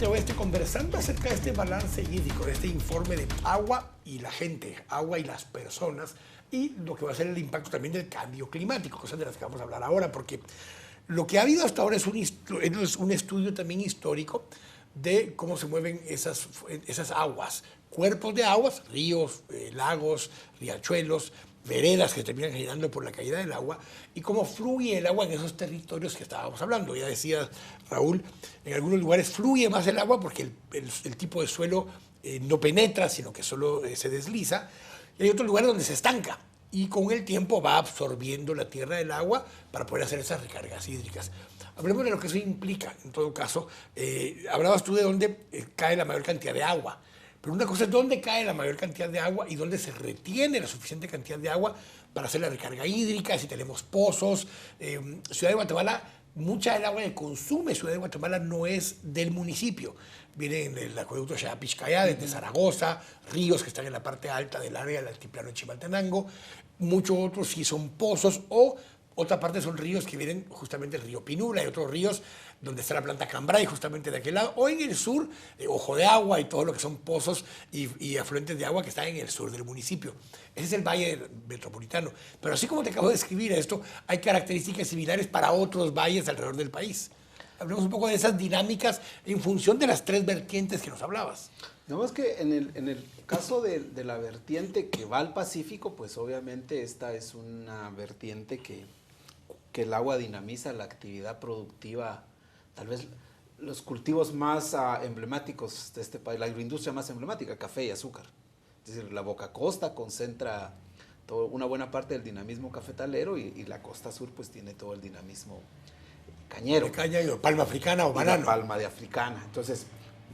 justamente hoy estoy conversando acerca de este balance hídrico, de este informe de agua y la gente, agua y las personas, y lo que va a ser el impacto también del cambio climático, cosas de las que vamos a hablar ahora, porque lo que ha habido hasta ahora es un estudio también histórico de cómo se mueven esas aguas, cuerpos de aguas, ríos, lagos, riachuelos, veredas que terminan generando por la caída del agua, y cómo fluye el agua en esos territorios que estábamos hablando. Ya decía Raúl, en algunos lugares fluye más el agua porque el tipo de suelo no penetra, sino que solo se desliza, y hay otros lugares donde se estanca, y con el tiempo va absorbiendo la tierra del agua para poder hacer esas recargas hídricas. Hablemos de lo que eso implica. En todo caso, hablabas tú de dónde cae la mayor cantidad de agua. Pero una cosa es dónde cae la mayor cantidad de agua y dónde se retiene la suficiente cantidad de agua para hacer la recarga hídrica, si tenemos pozos. Ciudad de Guatemala, mucha del agua que consume Ciudad de Guatemala no es del municipio. Viene en el acueducto Xayapixcayá, desde Zaragoza, ríos que están en la parte alta del área del altiplano de Chimaltenango. Muchos otros sí son pozos, o otra parte son ríos que vienen justamente del río Pinula, y otros ríos donde está la planta Cambrai, justamente de aquel lado, o en el sur, Ojo de Agua y todo lo que son pozos y afluentes de agua que están en el sur del municipio. Ese es el valle metropolitano. Pero así como te acabo de describir esto, hay características similares para otros valles alrededor del país. Hablemos un poco de esas dinámicas en función de las tres vertientes que nos hablabas. Digamos que en el caso de la vertiente que va al Pacífico, pues obviamente esta es una vertiente que el agua dinamiza la actividad productiva, tal vez los cultivos más emblemáticos de este país, la agroindustria más emblemática, café y azúcar. Es decir, la Boca Costa concentra una buena parte del dinamismo cafetalero, y la costa sur pues tiene todo el dinamismo cañero. De caña y palma africana o banano. La palma de africana. Entonces,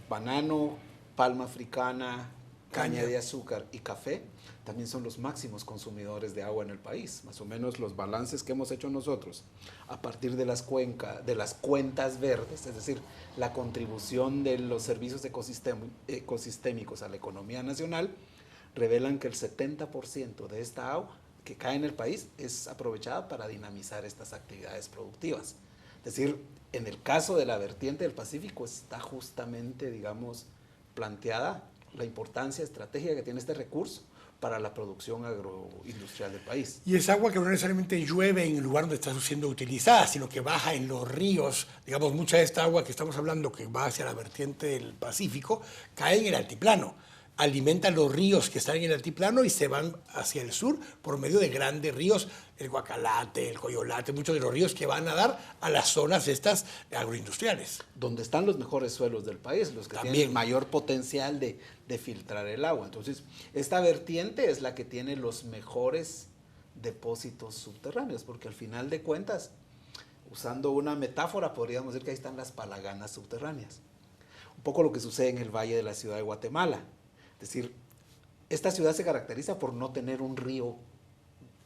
banano, palma africana, caña de azúcar y café también son los máximos consumidores de agua en el país. Más o menos los balances que hemos hecho nosotros a partir de las cuentas verdes, es decir, la contribución de los servicios ecosistémicos a la economía nacional, revelan que el 70% de esta agua que cae en el país es aprovechada para dinamizar estas actividades productivas. Es decir, en el caso de la vertiente del Pacífico está justamente, digamos, planteada la importancia estratégica que tiene este recurso para la producción agroindustrial del país. Y es agua que no necesariamente llueve en el lugar donde está siendo utilizada, sino que baja en los ríos. Digamos, mucha de esta agua que estamos hablando, que va hacia la vertiente del Pacífico, cae en el altiplano. Alimentan los ríos que están en el altiplano y se van hacia el sur por medio de grandes ríos, el Guacalate, el Coyolate, muchos de los ríos que van a dar a las zonas estas agroindustriales. Donde están los mejores suelos del país, los que También tienen mayor potencial de filtrar el agua. Entonces, esta vertiente es la que tiene los mejores depósitos subterráneos, porque al final de cuentas, usando una metáfora, podríamos decir que ahí están las palaganas subterráneas. Un poco lo que sucede en el valle de la ciudad de Guatemala. Es decir, esta ciudad se caracteriza por no tener un río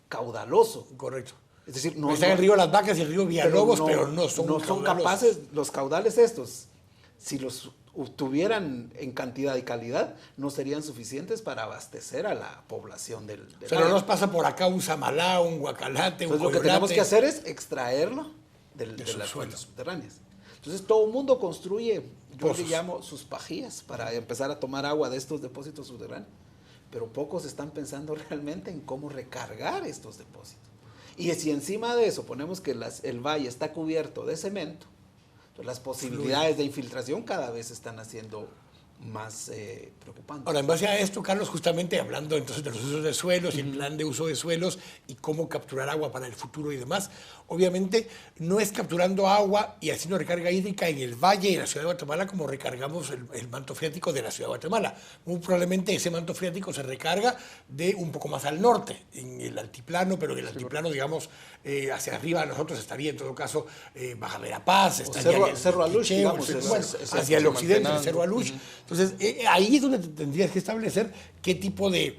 caudaloso. Correcto. Es decir, no está el río Las Vacas y el río Villalobos, pero no son capaces, los caudales estos, si los tuvieran en cantidad y calidad, no serían suficientes para abastecer a la población del pero área. no nos pasa por acá un Samalá, un Guacalate, un Coyolate. Lo que tenemos que hacer es extraerlo de las fuentes subterráneas. Entonces todo el mundo construye, yo le llamo sus pajías, para empezar a tomar agua de estos depósitos subterráneos. Pero pocos están pensando realmente en cómo recargar estos depósitos. Y si encima de eso ponemos que el valle está cubierto de cemento, entonces las posibilidades de infiltración cada vez están haciendo más preocupantes. Ahora, en base a esto, Carlos, justamente hablando entonces de los usos de suelos y el plan de uso de suelos y cómo capturar agua para el futuro y demás, obviamente no es capturando agua y haciendo recarga hídrica en el valle de la ciudad de Guatemala como recargamos el manto freático de la ciudad de Guatemala. Muy probablemente ese manto freático se recarga de un poco más al norte, en el altiplano, pero en el altiplano, digamos, hacia arriba nosotros estaría en todo caso Baja Verapaz, Cerro Alush, digamos, hacia el occidente, el Cerro Alush. Entonces, ahí es donde tendrías que establecer qué tipo de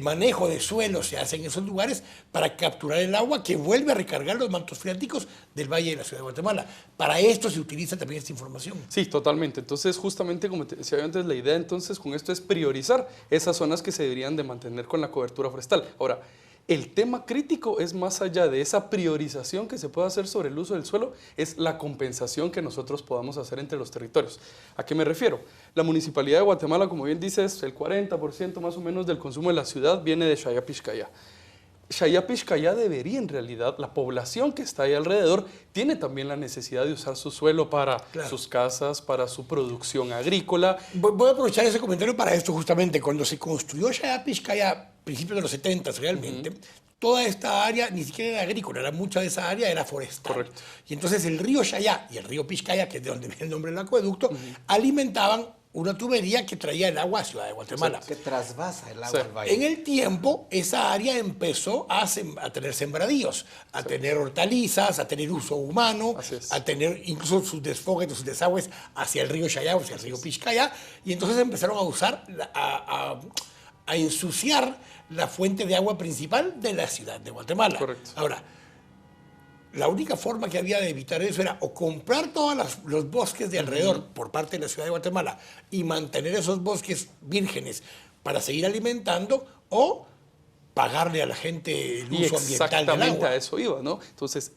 manejo de suelo se hace en esos lugares para capturar el agua que vuelve a recargar los mantos freáticos del Valle de la Ciudad de Guatemala. Para esto se utiliza también esta información. Sí, totalmente. Entonces, justamente como te decía antes, la idea entonces con esto es priorizar esas zonas que se deberían de mantener con la cobertura forestal. Ahora, El tema crítico es más allá de esa priorización que se puede hacer sobre el uso del suelo, es la compensación que nosotros podamos hacer entre los territorios. ¿A qué me refiero? La Municipalidad de Guatemala, como bien dices, el 40% más o menos del consumo de la ciudad viene de Xayapixcayá. Xayapixcayá debería, en realidad, la población que está ahí alrededor tiene también la necesidad de usar su suelo para sus casas, para su producción agrícola. Voy a aprovechar ese comentario para esto justamente. Cuando se construyó Xayapixcayá, principios de los 70 realmente, toda esta área ni siquiera era agrícola, mucha de esa área era forestal. Correcto. Y entonces el río Xayá y el río Pixcaya, que es de donde viene el nombre del acueducto, alimentaban una tubería que traía el agua a Ciudad de Guatemala. Que trasvasa el agua al valle. En el tiempo, esa área empezó a tener sembradíos, a tener hortalizas, a tener uso humano, a tener incluso sus desfogues, sus desagües hacia el río Xayá o hacia el río Pixcaya, y entonces empezaron a usar, a ensuciar la fuente de agua principal de la ciudad de Guatemala. Correcto. Ahora, la única forma que había de evitar eso era o comprar todos los bosques de alrededor por parte de la ciudad de Guatemala y mantener esos bosques vírgenes para seguir alimentando, o pagarle a la gente el uso ambiental del agua. Exactamente a eso iba, ¿no? Entonces,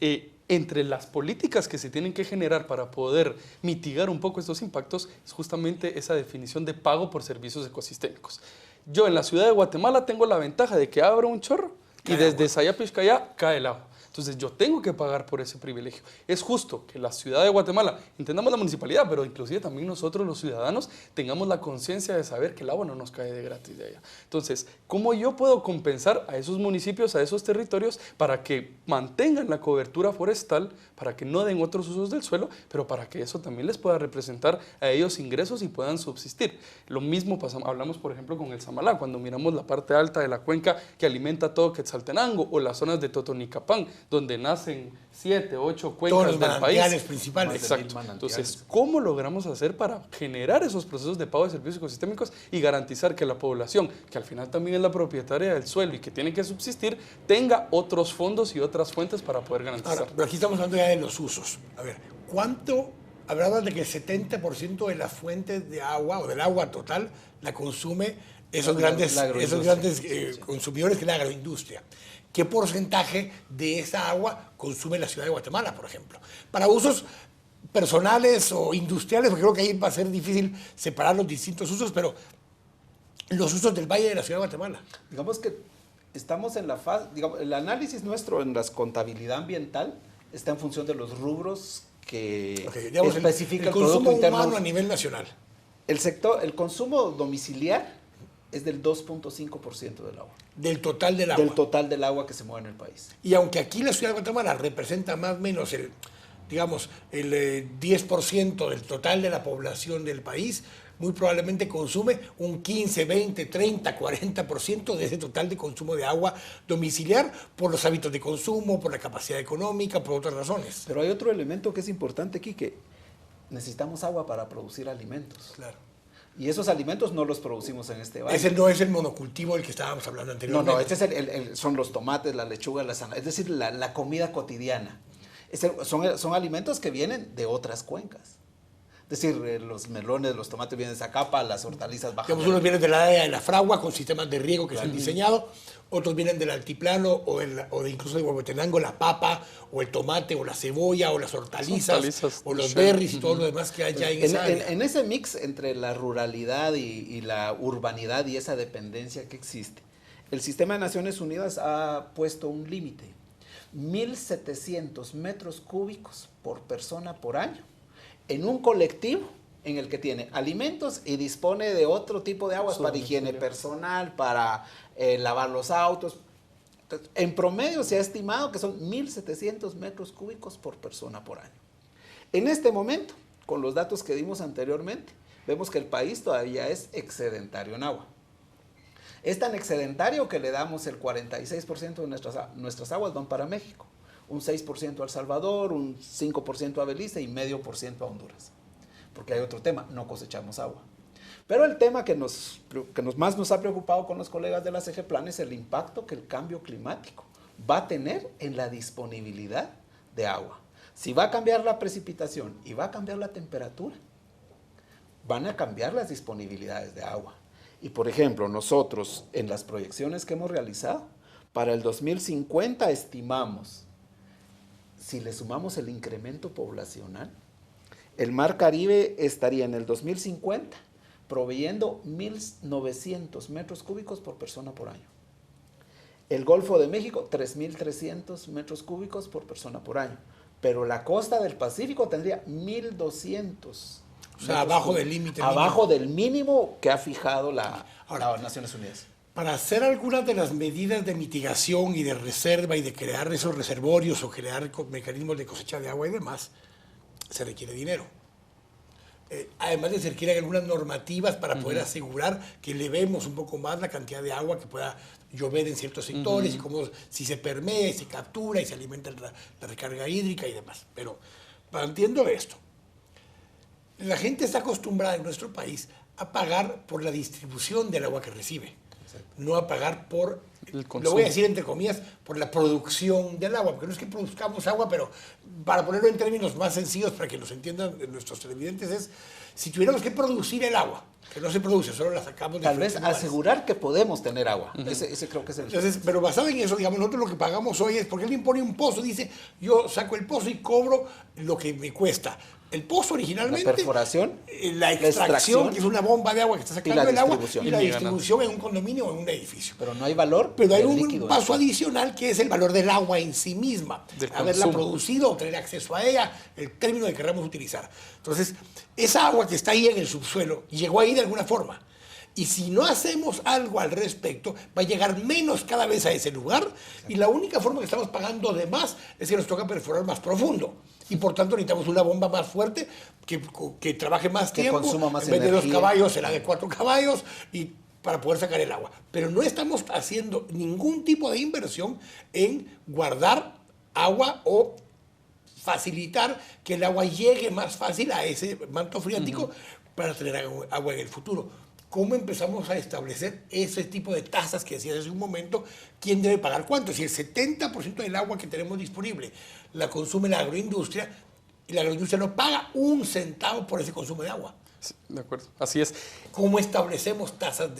entre las políticas que se tienen que generar para poder mitigar un poco estos impactos es justamente esa definición de pago por servicios ecosistémicos. Yo en la ciudad de Guatemala tengo la ventaja de que abro un chorro y desde Xayapixcayá cae el agua. Entonces yo tengo que pagar por ese privilegio. Es justo que la ciudad de Guatemala, entendamos la municipalidad, pero inclusive también nosotros los ciudadanos tengamos la conciencia de saber que el agua no nos cae de gratis de allá. Entonces, ¿cómo yo puedo compensar a esos municipios, a esos territorios, para que mantengan la cobertura forestal, para que no den otros usos del suelo, pero para que eso también les pueda representar a ellos ingresos y puedan subsistir? Lo mismo hablamos, por ejemplo, con el Samalá, cuando miramos la parte alta de la cuenca que alimenta todo Quetzaltenango, o las zonas de Totonicapán, donde nacen 7, 8 cuencas del país. Principales. Exacto. Entonces, ¿cómo logramos hacer para generar esos procesos de pago de servicios ecosistémicos y garantizar que la población, que al final también es la propietaria del suelo y que tiene que subsistir, tenga otros fondos y otras fuentes para poder garantizar? Ahora, pero aquí estamos hablando ya de los usos. A ver, ¿cuánto? Hablabas de que el 70% de las fuentes de agua o del agua total la consume esos grandes consumidores, que es la agroindustria. ¿Qué porcentaje de esa agua consume la ciudad de Guatemala, por ejemplo? Para usos personales o industriales, porque creo que ahí va a ser difícil separar los distintos usos, pero los usos del valle de la ciudad de Guatemala. Digamos que estamos en la fase, digamos, el análisis nuestro en la contabilidad ambiental está en función de los rubros que especifica el consumo Producto Interno humano a nivel nacional. El consumo domiciliar es del 2.5% del agua. Del total del agua. Del total del agua que se mueve en el país. Y aunque aquí la ciudad de Guatemala representa más o menos el 10% del total de la población del país, muy probablemente consume un 15, 20, 30, 40% de ese total de consumo de agua domiciliar por los hábitos de consumo, por la capacidad económica, por otras razones. Pero hay otro elemento que es importante aquí, que necesitamos agua para producir alimentos. Claro. Y esos alimentos no los producimos en este valle. Ese no es el monocultivo del que estábamos hablando anteriormente. No, este es son los tomates, la lechuga, la zanahoria, es decir, la comida cotidiana. Son alimentos que vienen de otras cuencas. Es decir, los melones, los tomates vienen de Zacapa, las hortalizas bajan. Unos vienen de la área de la fragua con sistemas de riego que se han diseñado, otros vienen del altiplano o de incluso de Huehuetenango, la papa o el tomate o la cebolla o las hortalizas o los berries y todo lo demás que hay ya en esa área. En ese mix entre la ruralidad y la urbanidad y esa dependencia que existe, el Sistema de Naciones Unidas ha puesto un límite, 1.700 metros cúbicos por persona por año, en un colectivo en el que tiene alimentos y dispone de otro tipo de aguas para higiene personal, para lavar los autos. Entonces, en promedio se ha estimado que son 1.700 metros cúbicos por persona por año. En este momento, con los datos que dimos anteriormente, vemos que el país todavía es excedentario en agua. Es tan excedentario que le damos el 46% de nuestras aguas van para México, un 6% a El Salvador, un 5% a Belice y 0.5% a Honduras. Porque hay otro tema, no cosechamos agua. Pero el tema que más nos ha preocupado con los colegas de la CGPLAN es el impacto que el cambio climático va a tener en la disponibilidad de agua. Si va a cambiar la precipitación y va a cambiar la temperatura, van a cambiar las disponibilidades de agua. Y por ejemplo, nosotros en las proyecciones que hemos realizado, Para el 2050 estimamos, si le sumamos el incremento poblacional, el Mar Caribe estaría en el 2050 proveyendo 1.900 metros cúbicos por persona por año. El Golfo de México, 3.300 metros cúbicos por persona por año. Pero la costa del Pacífico tendría 1.200. O sea, abajo del límite mínimo. Abajo del mínimo que ha fijado las Naciones Unidas. Para hacer algunas de las medidas de mitigación y de reserva y de crear esos reservorios o crear mecanismos de cosecha de agua y demás, se requiere dinero. Además de se requieren algunas normativas para poder asegurar que elevemos un poco más la cantidad de agua que pueda llover en ciertos sectores y cómo si se permea y se captura y se alimenta la recarga hídrica y demás. Pero entiendo esto. La gente está acostumbrada en nuestro país a pagar por la distribución del agua que recibe, no a pagar por, lo voy a decir entre comillas, por la producción del agua, porque no es que produzcamos agua, pero para ponerlo en términos más sencillos para que nos entiendan nuestros televidentes es, si tuviéramos que producir el agua, que no se produce, solo la sacamos de tal vez asegurar que podemos tener agua. Ese creo que es el... Entonces, pero basado en eso, digamos, nosotros lo que pagamos hoy es porque alguien pone un pozo, dice, yo saco el pozo y cobro lo que me cuesta. El pozo originalmente, la perforación, la extracción, que es una bomba de agua que está sacando el agua, y la distribución en un condominio o en un edificio. Pero no hay valor. Pero hay un paso adicional que es el valor del agua en sí misma, haberla producido o tener acceso a ella, el término que queramos utilizar. Entonces, esa agua que está ahí en el subsuelo llegó ahí de alguna forma. Y si no hacemos algo al respecto, va a llegar menos cada vez a ese lugar. Y la única forma que estamos pagando de más es que nos toca perforar más profundo. Y por tanto necesitamos una bomba más fuerte que trabaje más tiempo. Que consuma más en vez energía. de 2 caballos será de 4 caballos y para poder sacar el agua. Pero no estamos haciendo ningún tipo de inversión en guardar agua o facilitar que el agua llegue más fácil a ese manto freático para tener agua en el futuro. ¿Cómo empezamos a establecer ese tipo de tasas que decías hace un momento? ¿Quién debe pagar cuánto? Si el 70% del agua que tenemos disponible la consume la agroindustria, y la agroindustria no paga un centavo por ese consumo de agua. Sí, de acuerdo, así es. ¿Cómo establecemos tasas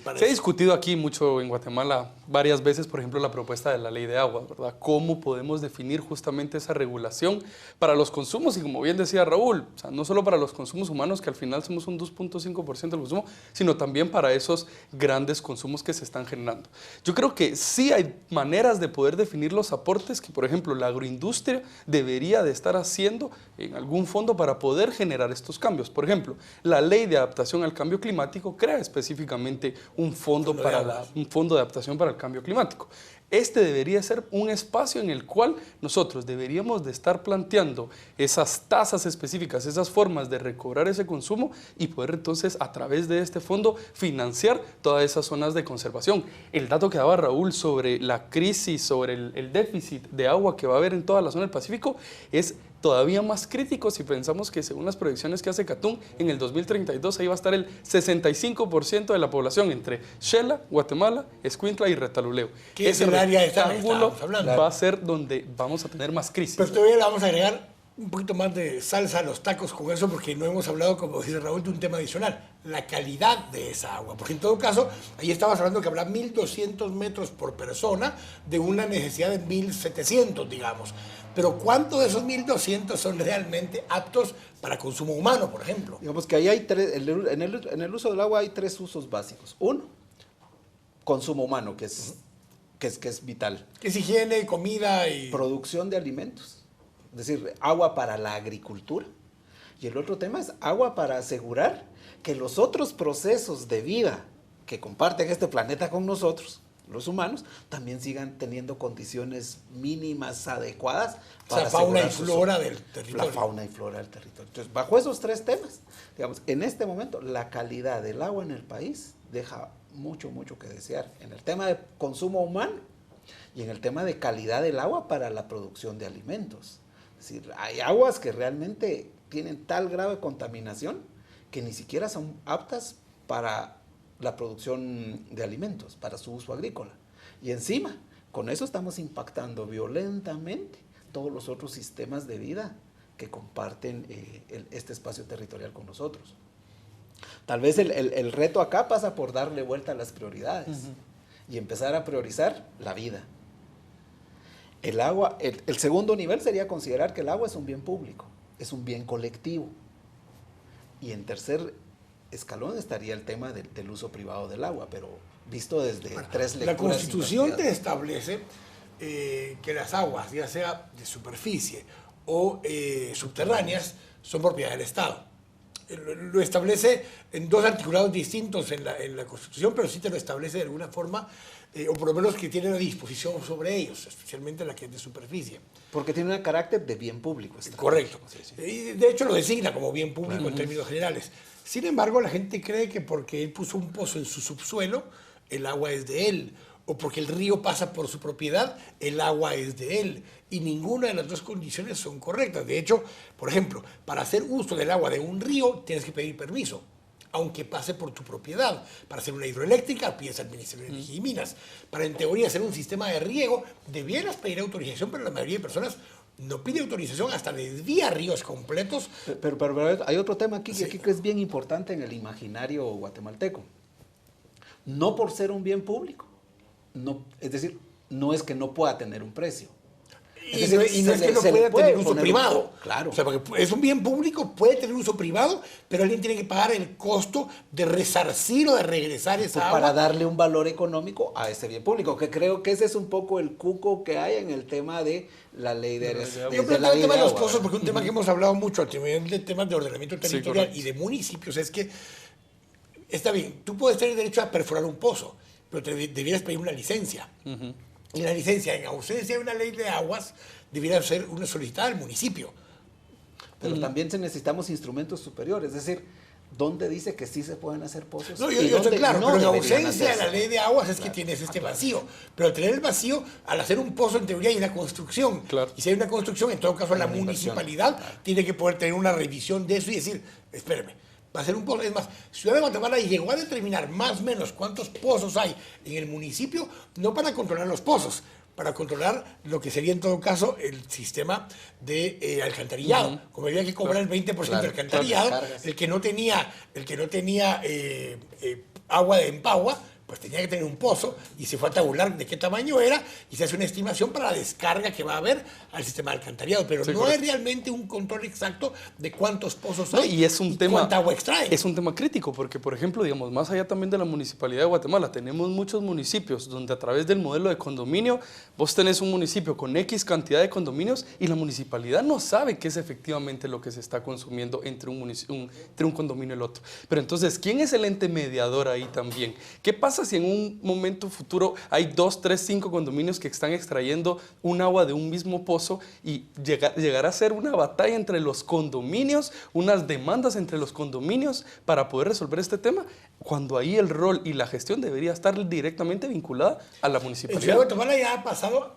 para Se ha discutido aquí mucho en Guatemala varias veces, por ejemplo, la propuesta de la ley de agua, ¿verdad? ¿Cómo podemos definir justamente esa regulación para los consumos? Y como bien decía Raúl, o sea, no solo para los consumos humanos, que al final somos un 2.5% del consumo, sino también para esos grandes consumos que se están generando. Yo creo que sí hay maneras de poder definir los aportes que, por ejemplo, la agroindustria debería de estar haciendo en algún fondo para poder generar estos cambios. Por ejemplo, la ley de adaptación al cambio climático crea específicamente un fondo de adaptación para el cambio climático. Este debería ser un espacio en el cual nosotros deberíamos de estar planteando esas tasas específicas, esas formas de recobrar ese consumo y poder entonces a través de este fondo financiar todas esas zonas de conservación. El dato que daba Raúl sobre la crisis, sobre el déficit de agua que va a haber en toda la zona del Pacífico es todavía más crítico si pensamos que según las proyecciones que hace CATUM, en el 2032 ahí va a estar el 65% de la población entre Xela, Guatemala, Escuintla y Retaluleu. Ese rectángulo va a ser donde vamos a tener más crisis. Pero todavía le vamos a agregar un poquito más de salsa a los tacos con eso, porque no hemos hablado, como dice Raúl, de un tema adicional, la calidad de esa agua. Porque en todo caso, ahí estabas hablando que habrá 1.200 metros por persona de una necesidad de 1.700, digamos. Pero ¿cuántos de esos 1.200 son realmente aptos para consumo humano, por ejemplo? Digamos que ahí hay en el uso del agua hay 3 usos básicos. Uno, consumo humano, que es vital. Que es higiene, comida y... Producción de alimentos. Es decir, agua para la agricultura. Y el otro tema es agua para asegurar que los otros procesos de vida que comparten este planeta con nosotros, los humanos, también sigan teniendo condiciones mínimas adecuadas para fauna y flora del territorio. La fauna y flora del territorio. Entonces, bajo esos 3 temas, digamos, en este momento la calidad del agua en el país deja mucho que desear en el tema de consumo humano y en el tema de calidad del agua para la producción de alimentos. Es decir, hay aguas que realmente tienen tal grave contaminación que ni siquiera son aptas para la producción de alimentos, para su uso agrícola. Y encima, con eso estamos impactando violentamente todos los otros sistemas de vida que comparten este espacio territorial con nosotros. Tal vez el reto acá pasa por darle vuelta a las prioridades. y empezar a priorizar la vida. El agua, el segundo nivel sería considerar que el agua es un bien público, es un bien colectivo. Y en tercer escalón estaría el tema del uso privado del agua, pero visto desde tres lecturas. La Constitución te invertidas. establece que las aguas, ya sea de superficie o subterráneas, son propiedad del Estado. Lo establece en dos articulados distintos en la Constitución, pero sí te lo establece de alguna forma, o por lo menos que tiene una disposición sobre ellos, especialmente la que es de superficie. Porque tiene un carácter de bien público. Correcto. Sí, sí. Y de hecho lo designa como bien público en términos generales. Sin embargo, la gente cree que porque él puso un pozo en su subsuelo, el agua es de él. O porque el río pasa por su propiedad, el agua es de él. Y ninguna de las dos condiciones son correctas. De hecho, por ejemplo, para hacer uso del agua de un río, tienes que pedir permiso, aunque pase por tu propiedad. Para hacer una hidroeléctrica, pides al Ministerio de Energía y Minas. Para, en teoría, hacer un sistema de riego, debieras pedir autorización, pero la mayoría de personas no pide autorización, hasta desvía ríos completos. Pero hay otro tema aquí, Sí. que es bien importante en el imaginario guatemalteco. No por ser un bien público, no, es decir, no es que no pueda tener un precio. Y no es que no pueda tener uso privado. Claro. O sea, porque es un bien público, puede tener uso privado, pero alguien tiene que pagar el costo de resarcir o de regresar esa agua. Para darle un valor económico a ese bien público, que creo que ese es un poco el cuco que hay en el tema de la ley de Yo de creo que la el ley tema de los agua, pozos, ¿verdad? porque es un tema que hemos hablado mucho a nivel de temas de ordenamiento territorial correcto. y de municipios, es que está bien, tú puedes tener derecho a perforar un pozo, pero debieras pedir una licencia. Y la licencia, en ausencia de una ley de aguas, debiera ser una solicitada al municipio. Pero también necesitamos instrumentos superiores, es decir, ¿dónde dice que sí se pueden hacer pozos? No, y yo estoy dónde claro, no pero en deberían ausencia de la hacerse? ley de aguas es que tienes este vacío. Pero al tener el vacío, al hacer un pozo, en teoría hay una construcción. Claro. Y si hay una construcción, en todo caso la Una inversión. municipalidad tiene que poder tener una revisión de eso y decir, espérame, va a ser un pozo. Es más, Ciudad de Guatemala llegó a determinar más o menos cuántos pozos hay en el municipio, no para controlar los pozos, para controlar lo que sería en todo caso el sistema de alcantarillado. Como había que cobrar el 20% de Claro, alcantarillado, claro, cargas. el que no tenía agua de empagua, pues tenía que tener un pozo y se fue a tabular de qué tamaño era y se hace una estimación para la descarga que va a haber al sistema de alcantarillado, pero Sí, no correcto. hay realmente un control exacto de cuántos pozos No, hay y es un tema, cuánta agua extraen. es un tema crítico porque, por ejemplo, digamos, más allá también de la Municipalidad de Guatemala, tenemos muchos municipios donde a través del modelo de condominio, vos tenés un municipio con X cantidad de condominios y la municipalidad no sabe qué es efectivamente lo que se está consumiendo entre un condominio y el otro. Pero entonces, ¿quién es el ente mediador ahí también? ¿Qué pasa si en un momento futuro hay 2, 3, 5 condominios que están extrayendo un agua de un mismo pozo y llegar a ser una batalla entre los condominios, unas demandas entre los condominios para poder resolver este tema, cuando ahí el rol y la gestión debería estar directamente vinculada a la En Ciudad de municipalidad? Guatemala ya ha pasado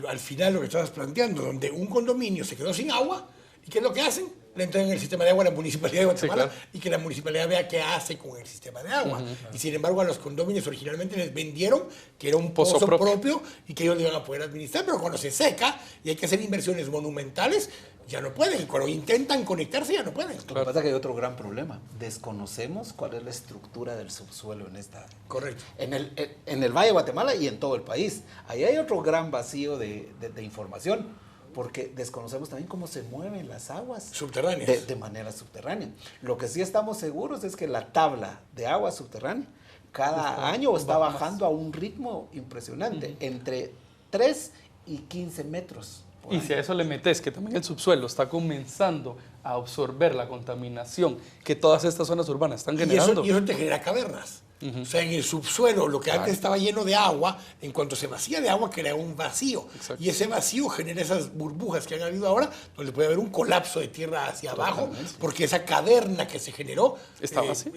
al final lo que estabas planteando, donde un condominio se quedó sin agua y ¿qué es lo que hacen? Le entregan el sistema de agua a la Municipalidad de Guatemala, Sí, claro. y que la municipalidad vea qué hace con el sistema de agua. Y sin embargo a los condominios originalmente les vendieron que era un Pozo pozo propio. propio y que ellos lo iban a poder administrar, pero cuando se seca y hay que hacer inversiones monumentales, ya no pueden. Y cuando intentan conectarse ya no pueden. Lo que pasa es que hay otro gran problema. Desconocemos cuál es la estructura del subsuelo en esta... Correcto. En el Valle de Guatemala y en todo el país. Ahí hay otro gran vacío de información, porque desconocemos también cómo se mueven las aguas Subterráneas. de manera subterránea. Lo que sí estamos seguros es que la tabla de agua subterránea cada año está bajando a un ritmo impresionante, entre 3 y 15 metros. por Y año. si a eso le metes que también el subsuelo está comenzando a absorber la contaminación que todas estas zonas urbanas están generando. Y eso te genera cavernas. O sea, en el subsuelo, lo que antes estaba lleno de agua, en cuanto se vacía de agua, crea un vacío. Exacto. Y ese vacío genera esas burbujas que han habido ahora, donde puede haber un colapso de tierra hacia abajo, porque esa caverna que se generó, Está vacía,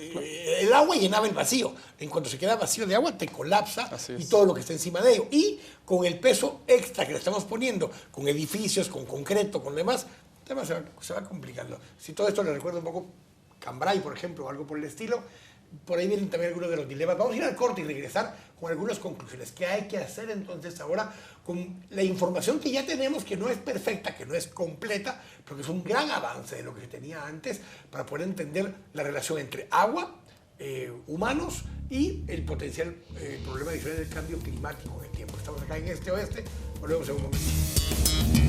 el agua llenaba el vacío. En cuanto se queda vacío de agua, te colapsa Así y es. todo lo que está encima de ello. Y con el peso extra que le estamos poniendo, con edificios, con concreto, con demás, el tema se va complicando. Si todo esto le recuerda un poco Cambrai, por ejemplo, o algo por el estilo, por ahí vienen también algunos de los dilemas. Vamos a ir al corte y regresar con algunas conclusiones. ¿Qué hay que hacer entonces ahora con la información que ya tenemos, que no es perfecta, que no es completa, pero que es un gran avance de lo que se tenía antes, para poder entender la relación entre agua, humanos y el potencial problema adicional del cambio climático en el tiempo. Estamos acá en Este Oeste, volvemos en un momento.